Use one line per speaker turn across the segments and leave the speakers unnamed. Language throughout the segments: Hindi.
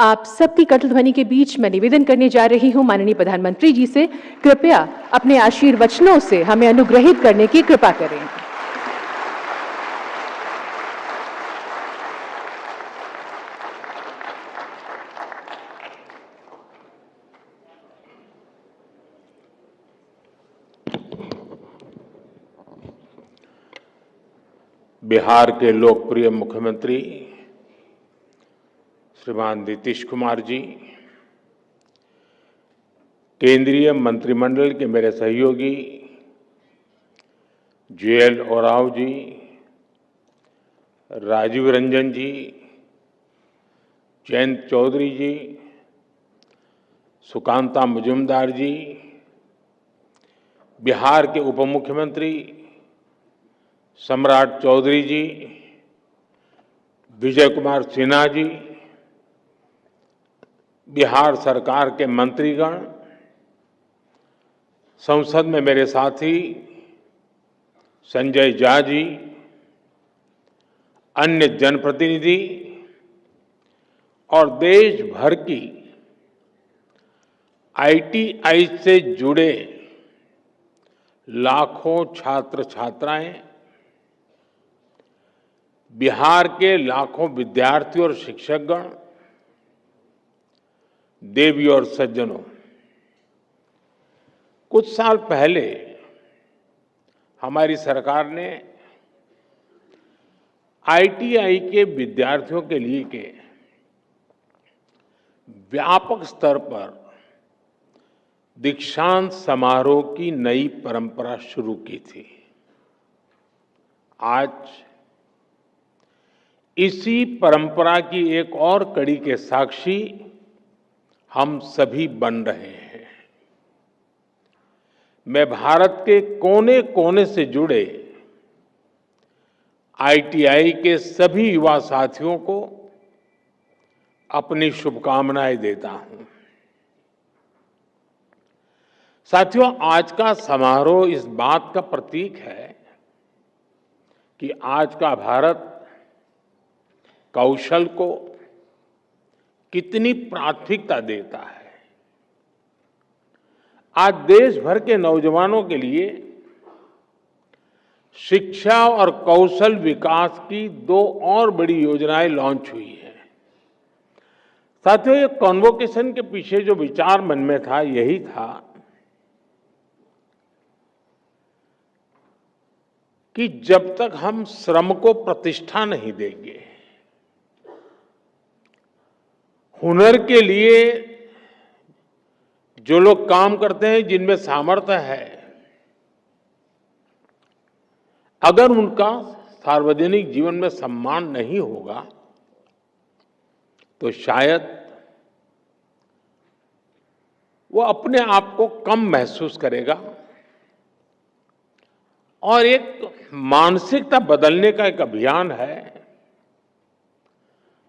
आप सबकी कटु ध्वनि के बीच मैं निवेदन करने जा रही हूं माननीय प्रधानमंत्री जी से, कृपया अपने आशीर्वचनों से हमें अनुग्रहित करने की कृपा करें।
बिहार के लोकप्रिय मुख्यमंत्री श्रीमान नीतीश कुमार जी, केंद्रीय मंत्रिमंडल के मेरे सहयोगी JL ओरांव जी, राजीव रंजन जी, जयंत चौधरी जी, सुकांता मुजुमदार जी, बिहार के उप मुख्यमंत्री सम्राट चौधरी जी, विजय कुमार सिन्हा जी, बिहार सरकार के मंत्रीगण, संसद में मेरे साथी संजय झा जी, अन्य जनप्रतिनिधि और देश भर की ITI से जुड़े लाखों छात्र छात्राएं, बिहार के लाखों विद्यार्थी और शिक्षकगण, देवी और सज्जनों, कुछ साल पहले हमारी सरकार ने ITI के विद्यार्थियों के लिए के व्यापक स्तर पर दीक्षांत समारोह की नई परंपरा शुरू की थी। आज इसी परंपरा की एक और कड़ी के साक्षी हम सभी बन रहे हैं। मैं भारत के कोने कोने से जुड़े ITI के सभी युवा साथियों को अपनी शुभकामनाएं देता हूं। साथियों, आज का समारोह इस बात का प्रतीक है कि आज का भारत कौशल को कितनी प्राथमिकता देता है। आज देश भर के नौजवानों के लिए शिक्षा और कौशल विकास की 2 और बड़ी योजनाएं लॉन्च हुई हैं। साथियों, ये कॉन्वोकेशन के पीछे जो विचार मन में था यही था कि जब तक हम श्रम को प्रतिष्ठा नहीं देंगे, हुनर के लिए जो लोग काम करते हैं, जिनमें सामर्थ्य है, अगर उनका सार्वजनिक जीवन में सम्मान नहीं होगा तो शायद वो अपने आप को कम महसूस करेगा। और एक मानसिकता बदलने का एक अभियान है।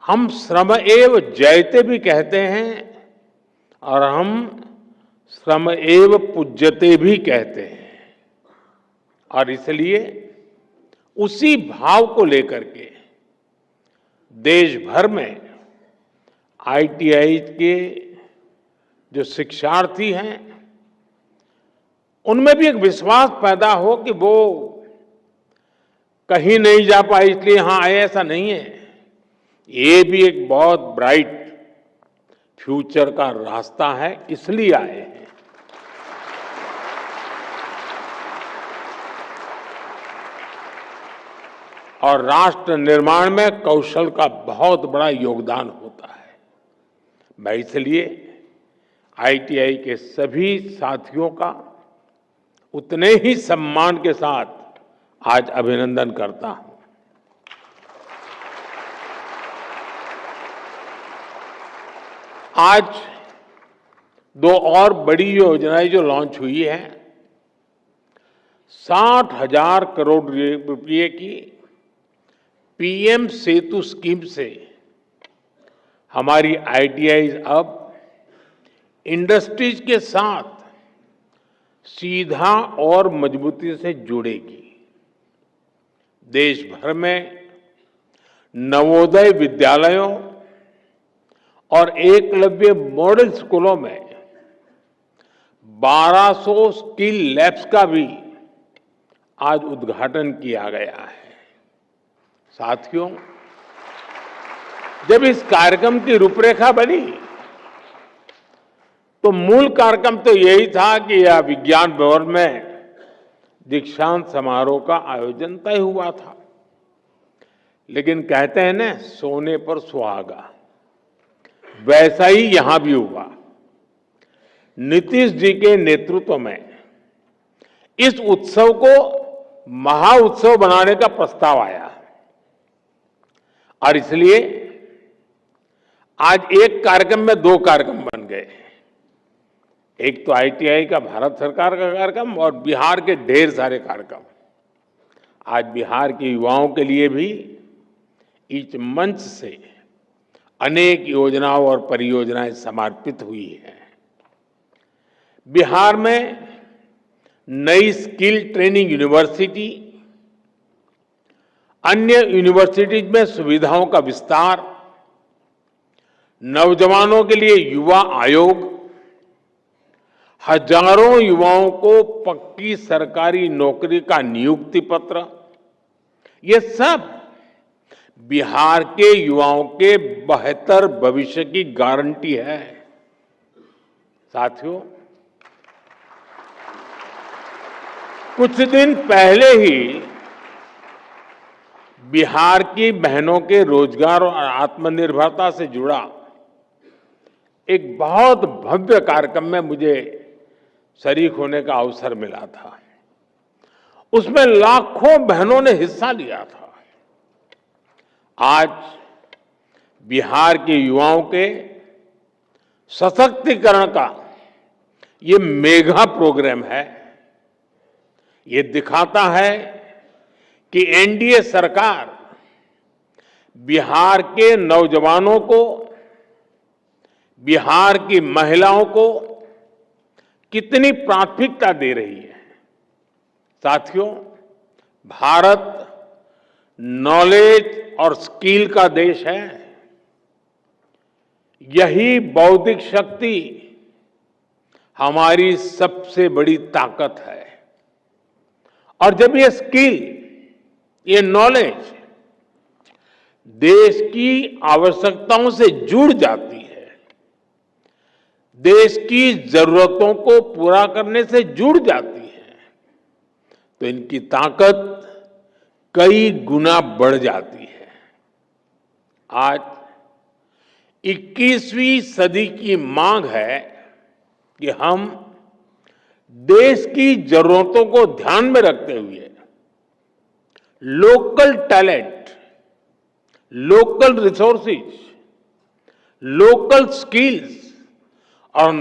हम श्रम एव जयते भी कहते हैं और हम श्रम एव पूज्यते भी कहते हैं। और इसलिए उसी भाव को लेकर के देश भर में ITI के जो शिक्षार्थी हैं, उनमें भी एक विश्वास पैदा हो कि वो कहीं नहीं जा पाए इसलिए यहां आए, ऐसा नहीं है। ये भी एक बहुत ब्राइट फ्यूचर का रास्ता है, इसलिए आए हैं। और राष्ट्र निर्माण में कौशल का बहुत बड़ा योगदान होता है। मैं इसलिए ITI के सभी साथियों का उतने ही सम्मान के साथ आज अभिनंदन करता हूं। आज 2 और बड़ी योजनाएं जो लॉन्च हुई हैं, 60,000 करोड़ रुपए की PM सेतु स्कीम से हमारी ITI अब इंडस्ट्रीज के साथ सीधा और मजबूती से जुड़ेगी। देश भर में नवोदय विद्यालयों और एकलव्य मॉडल स्कूलों में 1200 स्किल लैब्स का भी आज उद्घाटन किया गया है। साथियों, जब इस कार्यक्रम की रूपरेखा बनी तो मूल कार्यक्रम तो यही था कि यह विज्ञान भवन में दीक्षांत समारोह का आयोजन तय हुआ था। लेकिन कहते हैं ना, सोने पर सुहागा, वैसा ही यहां भी हुआ। नीतीश जी के नेतृत्व में इस उत्सव को महाउत्सव बनाने का प्रस्ताव आया और इसलिए आज एक कार्यक्रम में 2 कार्यक्रम बन गए। एक तो आईटीआई का भारत सरकार का कार्यक्रम और बिहार के ढेर सारे कार्यक्रम। आज बिहार के युवाओं के लिए भी इस मंच से अनेक योजनाओं और परियोजनाएं समर्पित हुई हैं। बिहार में नई स्किल ट्रेनिंग यूनिवर्सिटी, अन्य यूनिवर्सिटीज में सुविधाओं का विस्तार, नौजवानों के लिए युवा आयोग, हजारों युवाओं को पक्की सरकारी नौकरी का नियुक्ति पत्र, ये सब बिहार के युवाओं के बेहतर भविष्य की गारंटी है। साथियों, कुछ दिन पहले ही बिहार की बहनों के रोजगार और आत्मनिर्भरता से जुड़ा एक बहुत भव्य कार्यक्रम में मुझे शरीक होने का अवसर मिला था। उसमें लाखों बहनों ने हिस्सा लिया था। आज बिहार के युवाओं के सशक्तिकरण का ये मेगा प्रोग्राम है। ये दिखाता है कि एनडीए सरकार बिहार के नौजवानों को, बिहार की महिलाओं को कितनी प्राथमिकता दे रही है। साथियों, भारत नॉलेज और स्किल का देश है। यही बौद्धिक शक्ति हमारी सबसे बड़ी ताकत है। और जब ये स्किल, ये नॉलेज देश की आवश्यकताओं से जुड़ जाती है, देश की जरूरतों को पूरा करने से जुड़ जाती है, तो इनकी ताकत कई गुना बढ़ जाती है। आज 21वीं सदी की मांग है कि हम देश की जरूरतों को ध्यान में रखते हुए local talent, local resources, local skills और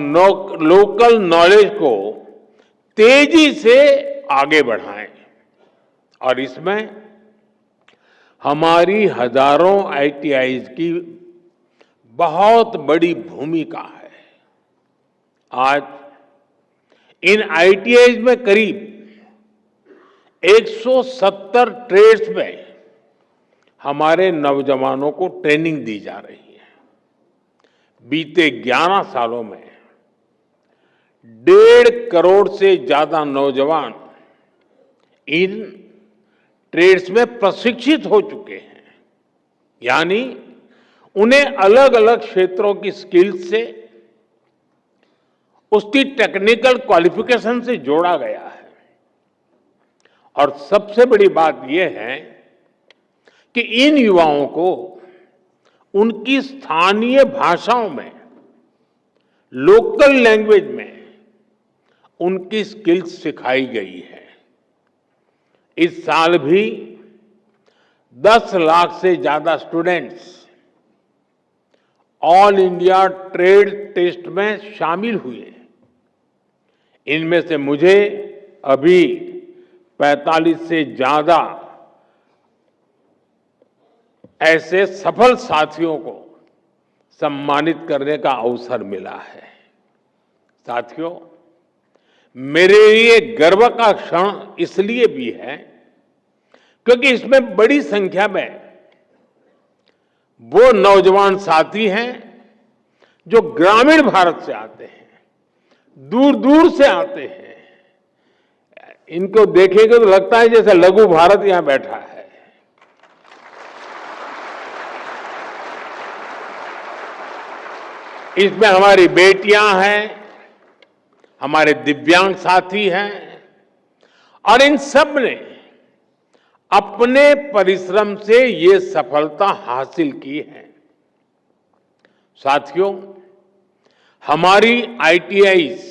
लोकल नॉलेज को तेजी से आगे बढ़ाएं। और इसमें हमारी हजारों आईटीआईज की बहुत बड़ी भूमिका है। आज इन आईटीआईज में करीब 170 ट्रेड्स में हमारे नौजवानों को ट्रेनिंग दी जा रही है। बीते 11 सालों में 1.5 करोड़ से ज्यादा नौजवान इन ट्रेड्स में प्रशिक्षित हो चुके हैं। यानी उन्हें अलग अलग क्षेत्रों की स्किल्स से, उसकी टेक्निकल क्वालिफिकेशन से जोड़ा गया है। और सबसे बड़ी बात यह है कि इन युवाओं को उनकी स्थानीय भाषाओं में, लोकल लैंग्वेज में उनकी स्किल्स सिखाई गई है। इस साल भी 10 लाख से ज्यादा students all India trade test में शामिल हुए। इनमें से मुझे अभी 45 से ज्यादा ऐसे सफल साथियों को सम्मानित करने का अवसर मिला है। साथियों, मेरे लिए गर्व का क्षण इसलिए भी है क्योंकि इसमें बड़ी संख्या में वो नौजवान साथी हैं जो ग्रामीण भारत से आते हैं, दूर दूर से आते हैं, इनको देखेंगे तो लगता है जैसे लघु भारत यहां बैठा है। इसमें हमारी बेटियां हैं, हमारे दिव्यांग साथी हैं, और इन सब ने अपने परिश्रम से ये सफलता हासिल की है। साथियों, हमारी आईटीआईज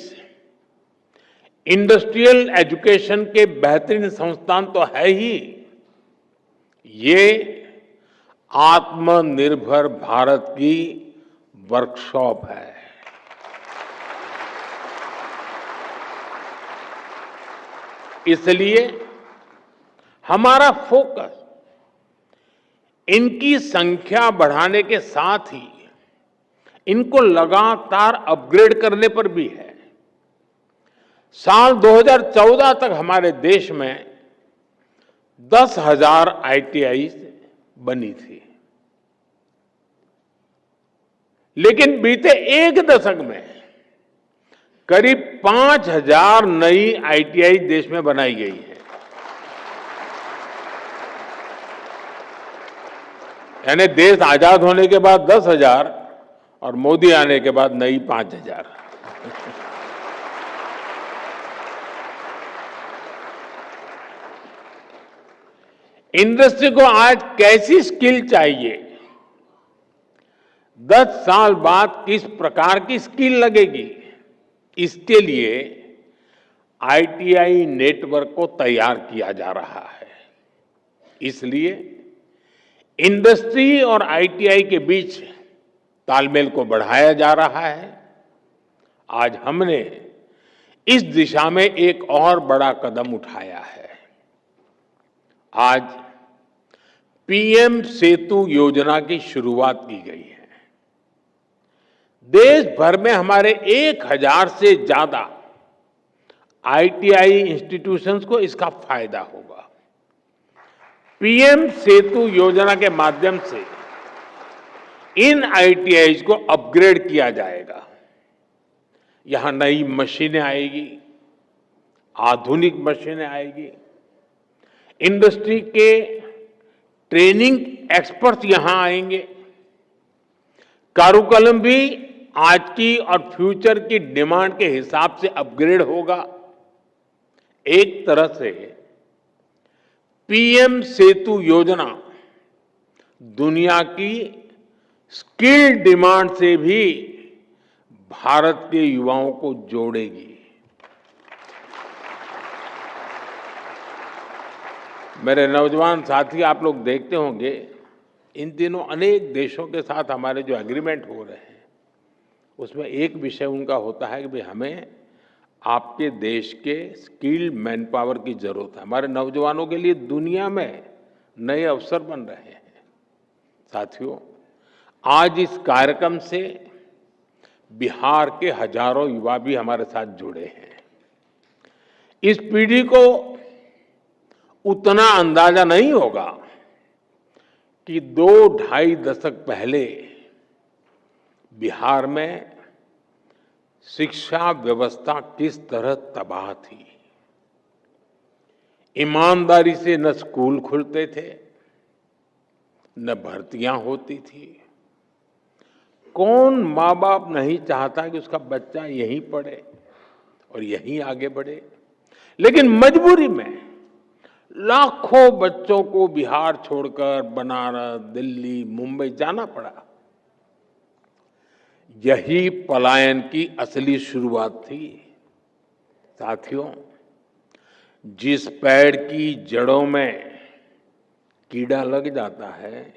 इंडस्ट्रियल एजुकेशन के बेहतरीन संस्थान तो है ही, ये आत्मनिर्भर भारत की वर्कशॉप है। इसलिए हमारा फोकस इनकी संख्या बढ़ाने के साथ ही इनको लगातार अपग्रेड करने पर भी है। साल 2014 तक हमारे देश में 10,000 आईटीआई बनी थी, लेकिन बीते एक दशक में करीब 5,000 नई आईटीआई देश में बनाई गई है। यानी देश आजाद होने के बाद 10,000 और मोदी आने के बाद नई 5,000। इंडस्ट्री को आज कैसी स्किल चाहिए, 10 साल बाद किस प्रकार की स्किल लगेगी, इसके लिए आईटीआई नेटवर्क को तैयार किया जा रहा है। इसलिए इंडस्ट्री और आईटीआई के बीच तालमेल को बढ़ाया जा रहा है। आज हमने इस दिशा में एक और बड़ा कदम उठाया है। आज पीएम सेतु योजना की शुरुआत की गई है। देश भर में हमारे 1,000 से ज्यादा आईटीआई इंस्टीट्यूशंस को इसका फायदा होगा। पीएम सेतु योजना के माध्यम से इन आईटीआई को अपग्रेड किया जाएगा। यहां नई मशीनें आएगी, आधुनिक मशीनें आएगी, इंडस्ट्री के ट्रेनिंग एक्सपर्ट्स यहां आएंगे, कारुकलम भी आज की और फ्यूचर की डिमांड के हिसाब से अपग्रेड होगा। एक तरह से पीएम सेतु योजना दुनिया की स्किल डिमांड से भी भारत के युवाओं को जोड़ेगी। मेरे नौजवान साथी, आप लोग देखते होंगे इन दिनों अनेक देशों के साथ हमारे जो एग्रीमेंट हो रहे हैं, उसमें एक विषय उनका होता है कि भाई हमें आपके देश के स्किल्ड मैन पावर की जरूरत है। हमारे नौजवानों के लिए दुनिया में नए अवसर बन रहे हैं। साथियों, आज इस कार्यक्रम से बिहार के हजारों युवा भी हमारे साथ जुड़े हैं। इस पीढ़ी को उतना अंदाजा नहीं होगा कि 2-2.5 दशक पहले बिहार में शिक्षा व्यवस्था किस तरह तबाह थी। ईमानदारी से न स्कूल खुलते थे, न भर्तियां होती थी। कौन माँ बाप नहीं चाहता कि उसका बच्चा यहीं पढ़े और यहीं आगे बढ़े, लेकिन मजबूरी में लाखों बच्चों को बिहार छोड़कर बनारस, दिल्ली, मुंबई जाना पड़ा। यही पलायन की असली शुरुआत थी। साथियों, जिस पेड़ की जड़ों में कीड़ा लग जाता है,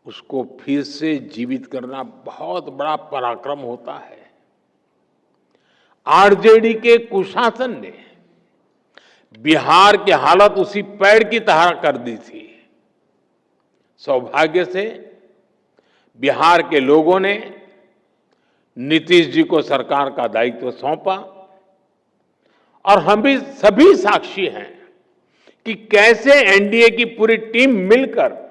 उसको फिर से जीवित करना बहुत बड़ा पराक्रम होता है। आरजेडी के कुशासन ने बिहार की हालत उसी पेड़ की तरह कर दी थी। सौभाग्य से बिहार के लोगों ने नीतीश जी को सरकार का दायित्व सौंपा और हम भी सभी साक्षी हैं कि कैसे एनडीए की पूरी टीम मिलकर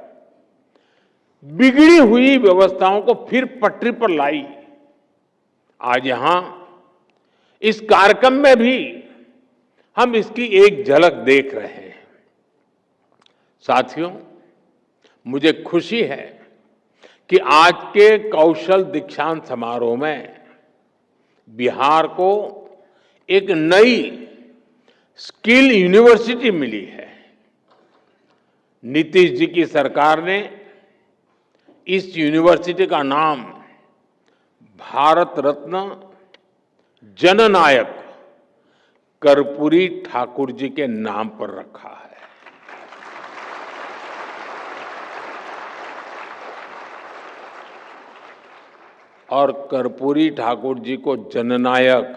बिगड़ी हुई व्यवस्थाओं को फिर पटरी पर लाई आज यहां इस कार्यक्रम में भी हम इसकी एक झलक देख रहे हैं। साथियों, मुझे खुशी है कि आज के कौशल दीक्षांत समारोह में बिहार को एक नई स्किल यूनिवर्सिटी मिली है। नीतीश जी की सरकार ने इस यूनिवर्सिटी का नाम भारत रत्न जननायक कर्पूरी ठाकुर जी के नाम पर रखा है। और कर्पूरी ठाकुर जी को जननायक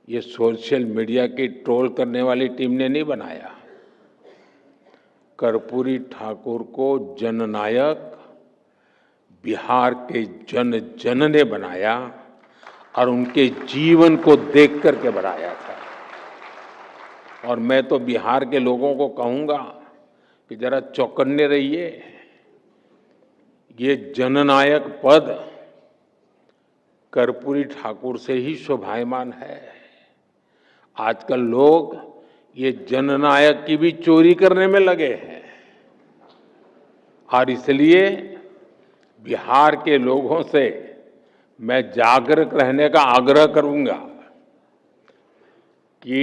ये सोशल मीडिया की ट्रोल करने वाली टीम ने नहीं बनाया। कर्पूरी ठाकुर को जननायक बिहार के जन जन ने बनाया और उनके जीवन को देख करके बनाया था। और मैं तो बिहार के लोगों को कहूंगा कि जरा चौकन्ने रहिए। ये जननायक पद कर्पूरी ठाकुर से ही शोभायमान है। आजकल लोग ये जननायक की भी चोरी करने में लगे हैं और इसलिए बिहार के लोगों से मैं जागरूक रहने का आग्रह करूंगा कि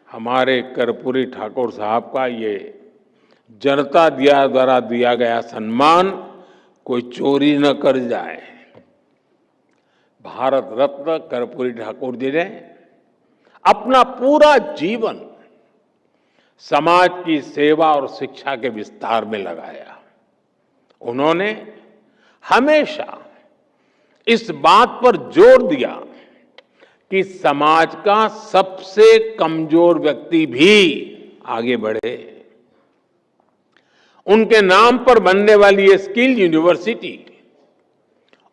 हमारे कर्पूरी ठाकुर साहब का ये जनता द्वारा दिया गया सम्मान कोई चोरी न कर जाए। भारत रत्न कर्पूरी ठाकुर जी ने अपना पूरा जीवन समाज की सेवा और शिक्षा के विस्तार में लगाया। उन्होंने हमेशा इस बात पर जोर दिया कि समाज का सबसे कमजोर व्यक्ति भी आगे बढ़े। उनके नाम पर बनने वाली ये स्किल यूनिवर्सिटी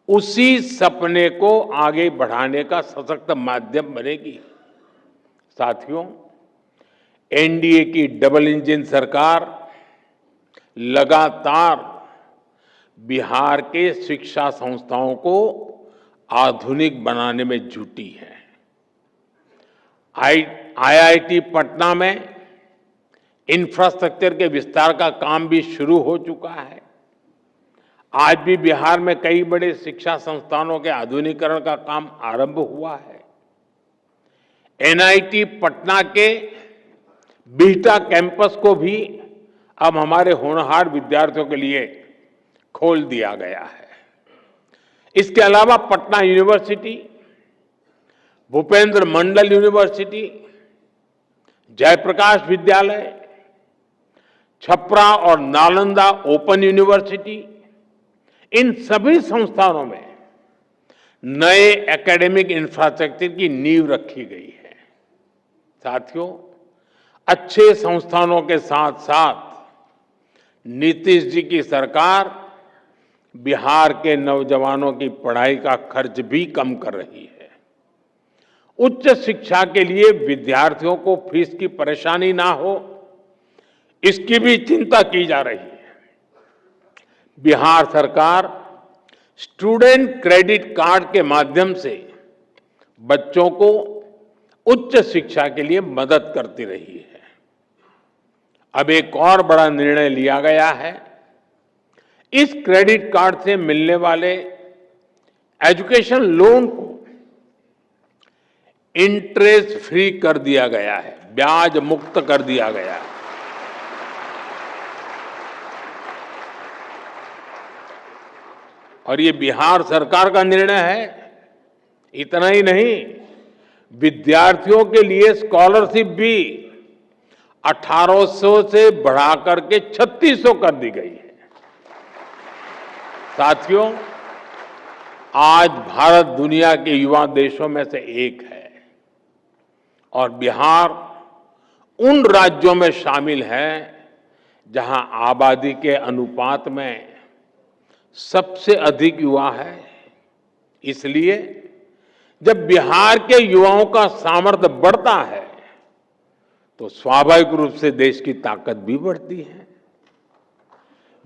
उसी सपने को आगे बढ़ाने का सशक्त माध्यम बनेगी। साथियों, एनडीए की डबल इंजन सरकार लगातार बिहार के शिक्षा संस्थाओं को आधुनिक बनाने में जुटी है। आईआईटी पटना में इंफ्रास्ट्रक्चर के विस्तार का काम भी शुरू हो चुका है। आज भी बिहार में कई बड़े शिक्षा संस्थानों के आधुनिकीकरण का काम आरंभ हुआ है। एनआईटी पटना के बिहटा कैंपस को भी अब हमारे होनहार विद्यार्थियों के लिए खोल दिया गया है। इसके अलावा पटना यूनिवर्सिटी, भूपेंद्र मंडल यूनिवर्सिटी, जयप्रकाश विद्यालय, छपरा और नालंदा ओपन यूनिवर्सिटी, इन सभी संस्थानों में नए एकेडमिक इंफ्रास्ट्रक्चर की नींव रखी गई है। साथियों, अच्छे संस्थानों के साथ साथ नीतीश जी की सरकार बिहार के नौजवानों की पढ़ाई का खर्च भी कम कर रही है। उच्च शिक्षा के लिए विद्यार्थियों को फीस की परेशानी ना हो, इसकी भी चिंता की जा रही है। बिहार सरकार स्टूडेंट क्रेडिट कार्ड के माध्यम से बच्चों को उच्च शिक्षा के लिए मदद करती रही है। अब एक और बड़ा निर्णय लिया गया है। इस क्रेडिट कार्ड से मिलने वाले एजुकेशन लोन को इंटरेस्ट फ्री कर दिया गया है, ब्याज मुक्त कर दिया गया है। और ये बिहार सरकार का निर्णय है। इतना ही नहीं, विद्यार्थियों के लिए स्कॉलरशिप भी 1800 से बढ़ाकर के 3600 कर दी गई है। साथियों, आज भारत दुनिया के युवा देशों में से एक है और बिहार उन राज्यों में शामिल है जहां आबादी के अनुपात में सबसे अधिक युवा है। इसलिए जब बिहार के युवाओं का सामर्थ्य बढ़ता है तो स्वाभाविक रूप से देश की ताकत भी बढ़ती है।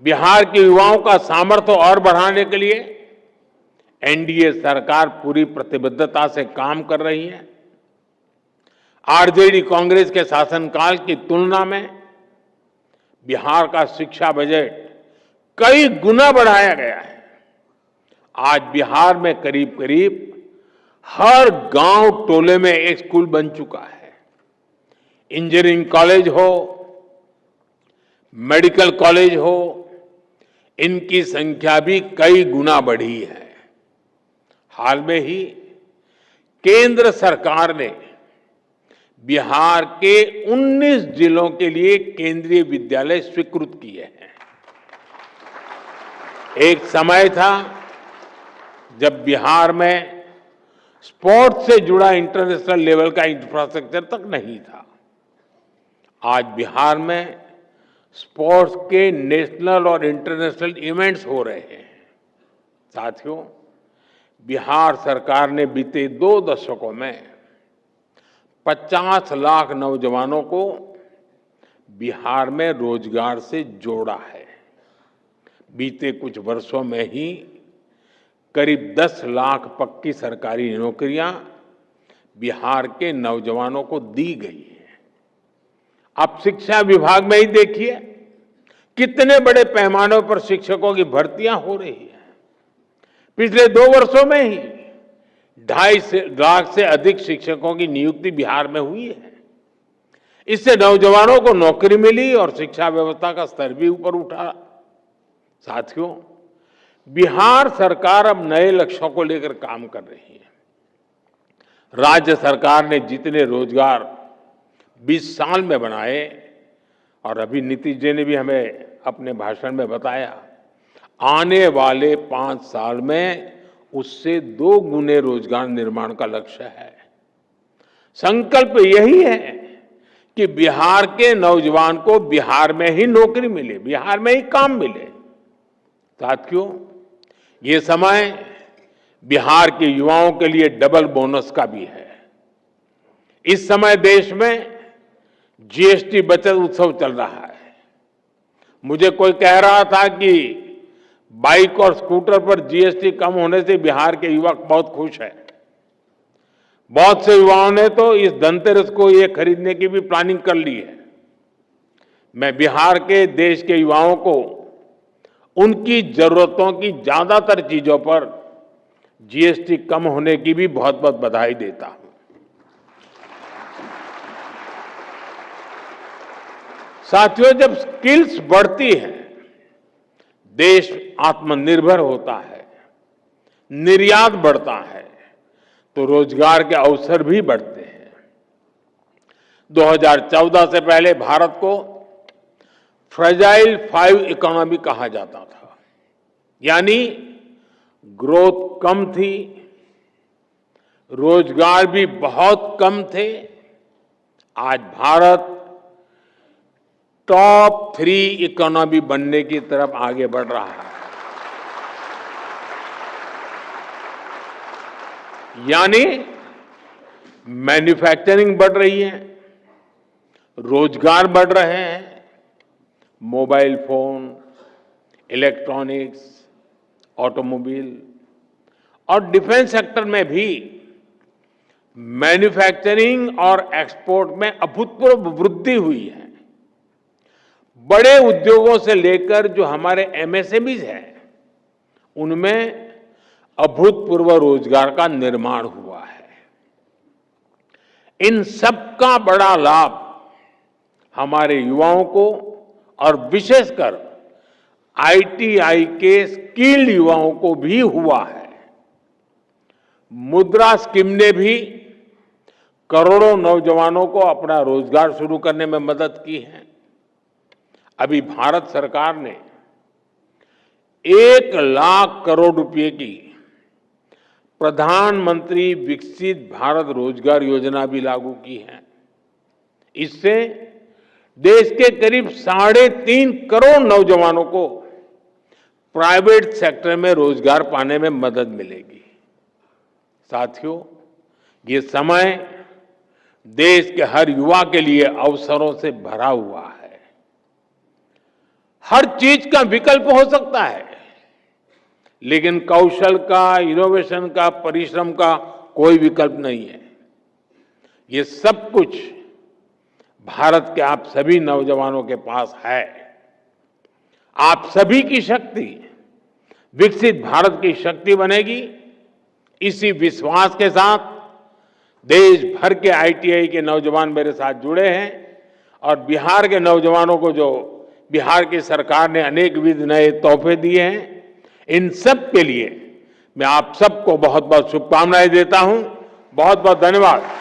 बिहार के युवाओं का सामर्थ्य और बढ़ाने के लिए एनडीए सरकार पूरी प्रतिबद्धता से काम कर रही है। आरजेडी कांग्रेस के शासनकाल की तुलना में बिहार का शिक्षा बजट कई गुना बढ़ाया गया है। आज बिहार में करीब करीब हर गांव टोले में एक स्कूल बन चुका है। इंजीनियरिंग कॉलेज हो, मेडिकल कॉलेज हो, इनकी संख्या भी कई गुना बढ़ी है। हाल में ही केंद्र सरकार ने बिहार के 19 जिलों के लिए केंद्रीय विद्यालय स्वीकृत किए हैं। एक समय था जब बिहार में स्पोर्ट्स से जुड़ा इंटरनेशनल लेवल का इंफ्रास्ट्रक्चर तक नहीं था। आज बिहार में स्पोर्ट्स के नेशनल और इंटरनेशनल इवेंट्स हो रहे हैं। साथियों, बिहार सरकार ने बीते 2 दशकों में 50 लाख नौजवानों को बिहार में रोजगार से जोड़ा है। बीते कुछ वर्षों में ही करीब 10 लाख पक्की सरकारी नौकरियां बिहार के नौजवानों को दी गई है। आप शिक्षा विभाग में ही देखिए कितने बड़े पैमाने पर शिक्षकों की भर्तियां हो रही है। पिछले 2 वर्षों में ही 2.5 लाख से अधिक शिक्षकों की नियुक्ति बिहार में हुई है। इससे नौजवानों को नौकरी मिली और शिक्षा व्यवस्था का स्तर भी ऊपर उठा। साथियों, बिहार सरकार अब नए लक्ष्यों को लेकर काम कर रही है। राज्य सरकार ने जितने रोजगार 20 साल में बनाए, और अभी नीतीश जी ने भी हमें अपने भाषण में बताया, आने वाले 5 साल में उससे 2 गुने रोजगार निर्माण का लक्ष्य है। संकल्प यही है कि बिहार के नौजवान को बिहार में ही नौकरी मिले, बिहार में ही काम मिले। साथियों, ये समय बिहार के युवाओं के लिए डबल बोनस का भी है। इस समय देश में जीएसटी बचत उत्सव चल रहा है। मुझे कोई कह रहा था कि बाइक और स्कूटर पर जीएसटी कम होने से बिहार के युवा बहुत खुश है। बहुत से युवाओं ने तो इस धनतेरस को ये खरीदने की भी प्लानिंग कर ली है। मैं बिहार के देश के युवाओं को उनकी जरूरतों की ज्यादातर चीजों पर जीएसटी कम होने की भी बहुत बहुत बधाई देता हूं। साथियों, जब स्किल्स बढ़ती हैं, देश आत्मनिर्भर होता है, निर्यात बढ़ता है, तो रोजगार के अवसर भी बढ़ते हैं। 2014 से पहले भारत को फ्रेजाइल 5 इकोनॉमी कहा जाता था, यानी ग्रोथ कम थी, रोजगार भी बहुत कम थे। आज भारत टॉप 3 इकोनॉमी बनने की तरफ आगे बढ़ रहा है। यानी मैन्युफैक्चरिंग बढ़ रही है, रोजगार बढ़ रहे हैं। मोबाइल फोन, इलेक्ट्रॉनिक्स, ऑटोमोबाइल और डिफेंस सेक्टर में भी मैन्युफैक्चरिंग और एक्सपोर्ट में अभूतपूर्व वृद्धि हुई है। बड़े उद्योगों से लेकर जो हमारे एमएसएमईज हैं, उनमें अभूतपूर्व रोजगार का निर्माण हुआ है। इन सबका बड़ा लाभ हमारे युवाओं को और विशेषकर आईटीआई के स्किल्ड युवाओं को भी हुआ है। मुद्रा स्कीम ने भी करोड़ों नौजवानों को अपना रोजगार शुरू करने में मदद की है। अभी भारत सरकार ने 1 लाख करोड़ रुपए की प्रधानमंत्री विकसित भारत रोजगार योजना भी लागू की है। इससे देश के करीब 3.5 करोड़ नौजवानों को प्राइवेट सेक्टर में रोजगार पाने में मदद मिलेगी। साथियों, ये समय देश के हर युवा के लिए अवसरों से भरा हुआ है। हर चीज का विकल्प हो सकता है, लेकिन कौशल का, इनोवेशन का, परिश्रम का कोई विकल्प नहीं है। ये सब कुछ भारत के आप सभी नौजवानों के पास है। आप सभी की शक्ति विकसित भारत की शक्ति बनेगी। इसी विश्वास के साथ देश भर के आईटीआई के नौजवान मेरे साथ जुड़े हैं और बिहार के नौजवानों को जो बिहार की सरकार ने अनेक विध नए तोहफे दिए हैं, इन सब के लिए मैं आप सबको बहुत बहुत शुभकामनाएं देता हूं। बहुत बहुत धन्यवाद।